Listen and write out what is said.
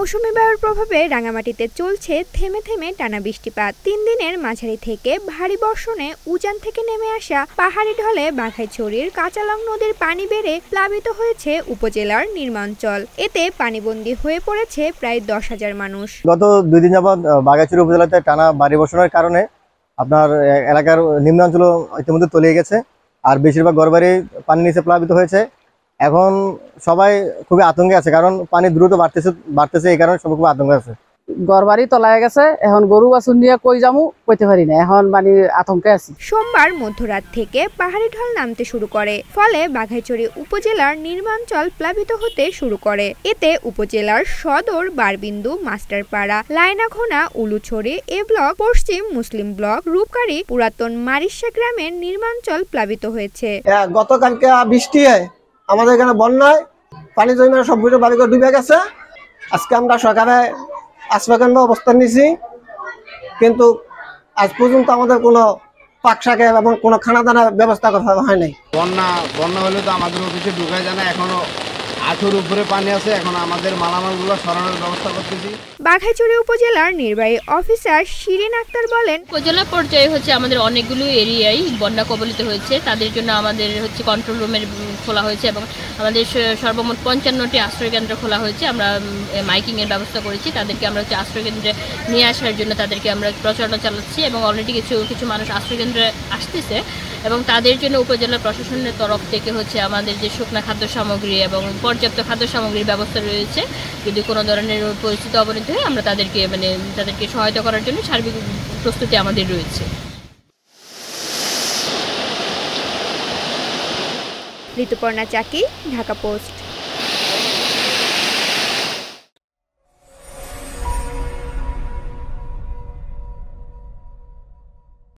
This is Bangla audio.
মৌসুমী বায়ুর প্রভাবে রাঙামাটিতে চলছে থেমে থেমে টানা বৃষ্টিপাত। 3 দিনের মাঝারি থেকে ভারী বর্ষণে উজান থেকে নেমে আসা পাহাড়ি ঢলে বাঘাইছড়ির কাঁচালং নদীর পানি বেড়ে প্লাবিত হয়েছে উপজেলার নিম্নাঞ্চল। এতে পানিবন্দী হয়ে পড়েছে প্রায় 10,000 মানুষ। গত 2 দিন যাবৎ বাঘাইছড়ি উপজেলাতে টানা ভারী বর্ষণের কারণে আপনার এলাকার নিম্নাঞ্চল ইতিমধ্যে তলিয়ে গেছে, আর বেশিরভাগ ঘরবাড়ি পানির নিচে প্লাবিত হয়েছে। এখন সবাই খুবই আতঙ্কে আছে, কারণ পানি দ্রুত বাড়তেছে, এই কারণে সবাই খুব আতঙ্কে আছে। ঘরবাড়ি তলায় গেছে, এখন গরু বাছুর নিয়ে কই যামু কইতে পারি না, এখন মানে আতঙ্কে আছি। সোমবার মধ্যরাত থেকে পাহাড়ি ঢল নামতে শুরু করে, ফলে বাঘাইছড়ি উপজেলার নিম্নাঞ্চল প্লাবিত হতে শুরু করে। এতে উপজেলার সদর, বারবিন্দু, মাস্টারপাড়া, লাইনাঘোনা, উলুছড়ি এ ব্লক, পশ্চিম মুসলিম ব্লক, রূপকারী, পুরাতন মারিশা গ্রামের নিম্নাঞ্চল প্লাবিত হয়েছে। গতকালকে বৃষ্টি আমাদের এখানে বন্যায় পানি জমে সবগুলো বাড়িঘর ডুবে গেছে। আজকে আমরা সকালে আশ্রয়কেন্দ্র অবস্থান নিয়েছি, কিন্তু আজ পর্যন্ত আমাদের কোনো পাকশাকে এবং কোনো খানা দানার ব্যবস্থা করা হয় নাই। বন্যা হলে তো আমাদের অফিসে ঢুকায় যায় না, এখনো আঠুর উপরে পানি আছে, এখন আমাদের মালামালগুলো সরানোর ব্যবস্থা করতেছি। বাঘাইছড়ি উপজেলার নির্বাহী অফিসার শিরিন আক্তার বলেন, উপজেলা পর্যায়ে আমাদের অনেকগুলো এরিয়ায় বন্যা কবলিত হয়েছে। তাদের জন্য আমাদের কন্ট্রোল রুমের খোলা হয়েছে এবং আমাদের সর্বমোট 55টি আশ্রয়কেন্দ্র খোলা হয়েছে। আমরা মাইকিংয়ের ব্যবস্থা করেছি, তাদেরকে আমরা আশ্রয়কেন্দ্রে নিয়ে আসার জন্য তাদেরকে আমরা প্রচারণা চালাচ্ছি এবং অলরেডি কিছু মানুষ আশ্রয়কেন্দ্রে আসতেছে এবং তাদের জন্য উপজেলা প্রশাসনের তরফ থেকে আমাদের যে শুকনা খাদ্য সামগ্রী এবং পর্যাপ্ত খাদ্য সামগ্রীর ব্যবস্থা রয়েছে। যদি কোনো ধরনের পরিস্থিতি অবনতি হয় আমরা তাদেরকে সহায়তা করার জন্য সার্বিক প্রস্তুতি আমাদের রয়েছে। ঋতুপর্ণা চাকি, ঢাকা পোস্ট।